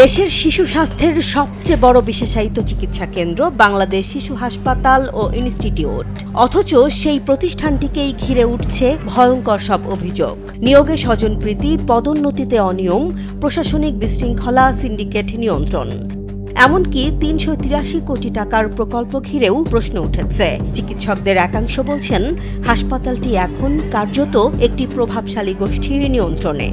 দেশের শিশু স্বাস্থ্যের সবচেয়ে বড় বিশেষায়িত চিকিৎসা কেন্দ্র বাংলাদেশ শিশু হাসপাতাল ও ইনস্টিটিউট, অথচ সেই প্রতিষ্ঠানটিকেই ঘিরে উঠছে ভয়ঙ্কর সব অভিযোগ। নিয়োগে স্বজনপ্রীতি, পদোন্নতিতে অনিয়ম, প্রশাসনিক বিশৃঙ্খলা, সিন্ডিকেট নিয়ন্ত্রণ, এমনকি ৩৮৩ কোটি টাকার প্রকল্প ঘিরেও প্রশ্ন উঠেছে। চিকিৎসকদের একাংশ বলছেন, হাসপাতালটি এখন কার্যত একটি প্রভাবশালী গোষ্ঠীর নিয়ন্ত্রণে।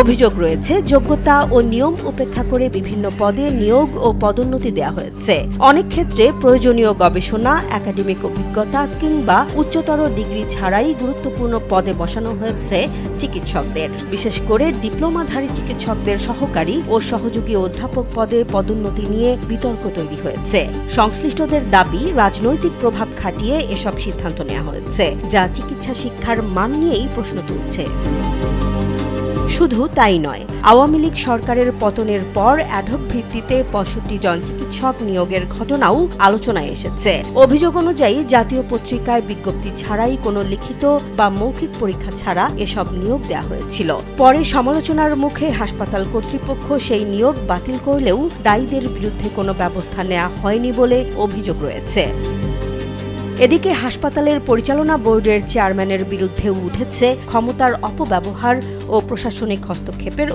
অভিযোগ রয়েছে, যোগ্যতা ও নিয়ম উপেক্ষা করে বিভিন্ন পদে নিয়োগ ও পদোন্নতি দেওয়া হয়েছে। অনেক ক্ষেত্রে প্রয়োজনীয় গবেষণা, একাডেমিক অভিজ্ঞতা কিংবা উচ্চতর ডিগ্রি ছাড়াই গুরুত্বপূর্ণ পদে বসানো হয়েছে চিকিৎসকদের। বিশেষ করে ডিপ্লোমাধারী চিকিৎসকদের সহকারী ও সহযোগী অধ্যাপক পদে পদোন্নতি নিয়ে বিতর্ক তৈরি হয়েছে। সংশ্লিষ্টদের দাবি, রাজনৈতিক প্রভাব খাটিয়ে এসব সিদ্ধান্ত নেওয়া হয়েছে, যা চিকিৎসা শিক্ষার মান নিয়েই প্রশ্ন তুলছে। শুধু তাই নয়, আওয়ামী লীগ সরকারের পতনের পর অ্যাডহক ভিত্তিতে ৬৫ জন চিকিৎসক নিয়োগের ঘটনাও আলোচনায় এসেছে। অভিযোগ অনুযায়ী জাতীয় পত্রিকায় বিজ্ঞপ্তি ছাড়াই কোনো লিখিত বা মৌখিক পরীক্ষা ছাড়া এসব নিয়োগ দেওয়া হয়েছিল। পরে সমালোচনার মুখে হাসপাতাল কর্তৃপক্ষ সেই নিয়োগ বাতিল করলেও দায়ীদের বিরুদ্ধে কোনো ব্যবস্থা নেওয়া হয়নি বলে অভিযোগ রয়েছে। এদিকে হাসপাতালের পরিচালনা বোর্ডের চেয়ারম্যানের বিরুদ্ধেও উঠেছে ক্ষমতার অপব্যবহার ও প্রশাসনিক হস্তক্ষেপের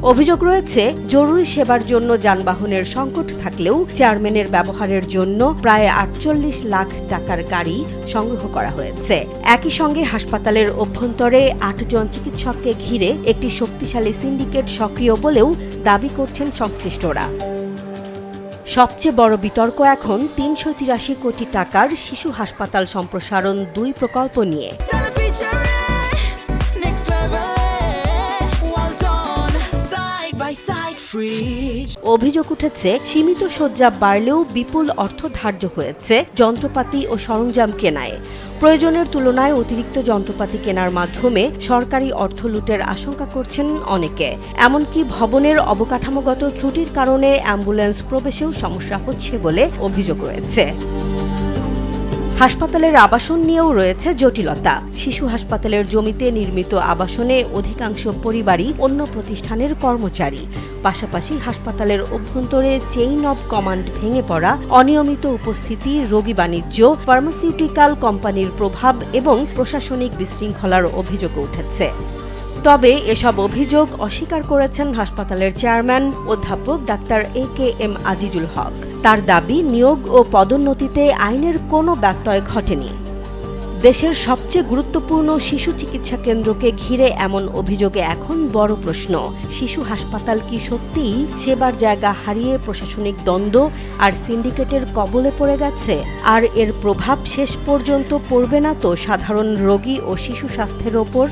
অভিযোগ রয়েছে, জরুরি সেবার জন্য যানবাহনের সংকট থাকলেও চেয়ারম্যানের ব্যবহারের জন্য প্রায় ৪৮ লাখ টাকার গাড়ি সংগ্রহ করা হয়েছে। একই সঙ্গে হাসপাতালের অভ্যন্তরে ৮ জন চিকিৎসককে ঘিরে একটি শক্তিশালী সিন্ডিকেট সক্রিয় বলেও দাবি করছেন সংশ্লিষ্টরা। সবচেয়ে বড় বিতর্ক এখন ৩৮৩ কোটি টাকার শিশু হাসপাতাল সম্প্রসারণ ২ প্রকল্প নিয়ে। অভিযোগ উঠেছে, সীমিত শয্যা বাড়লেও বিপুল অর্থ ধার্য হয়েছে যন্ত্রপাতি ও সরঞ্জাম কেনায়। প্রয়োজনের তুলনায় অতিরিক্ত যন্ত্রপাতি কেনার মাধ্যমে সরকারি অর্থ লুটের আশঙ্কা করছেন অনেকে। এমনকি ভবনের অবকাঠামোগত ত্রুটির কারণে অ্যাম্বুলেন্স প্রবেশেও সমস্যা হচ্ছে বলে অভিযোগ রয়েছে। হাসপাতালের আবাসন নিয়েও রয়েছে জটিলতা। শিশু হাসপাতালের জমিতে নির্মিত আবাসনে অধিকাংশ পরিবারই অন্য প্রতিষ্ঠানের কর্মচারী। পাশাপাশি হাসপাতালের অভ্যন্তরে চেইন অব কমান্ড ভেঙে পড়া, অনিয়মিত উপস্থিতি, রোগী বাণিজ্য, ফার্মাসিউটিক্যাল কোম্পানির প্রভাব এবং প্রশাসনিক বিশৃঙ্খলার অভিযোগ উঠেছে। তবে এসব অভিযোগ অস্বীকার করেছেন হাসপাতালের চেয়ারম্যান অধ্যাপক ডাক্তার AKM আজিজুল হক। তার দাবি, নিয়োগ ও পদোন্নতিতে আইনের কোনো ব্যত্যয় ঘটেনি। দেশের সবচেয়ে গুরুত্বপূর্ণ শিশু চিকিৎসা কেন্দ্রকে ঘিরে এমন অভিযোগে এখন বড় প্রশ্ন, শিশু হাসপাতাল কি সত্যিই সেবার জায়গা হারিয়ে প্রশাসনিক দ্বন্দ্ব আর সিন্ডিকেটের কবলে পড়ে গেছে? আর এর প্রভাব শেষ পর্যন্ত পড়বে না তো সাধারণ রোগী ও শিশু স্বাস্থ্যের ওপর?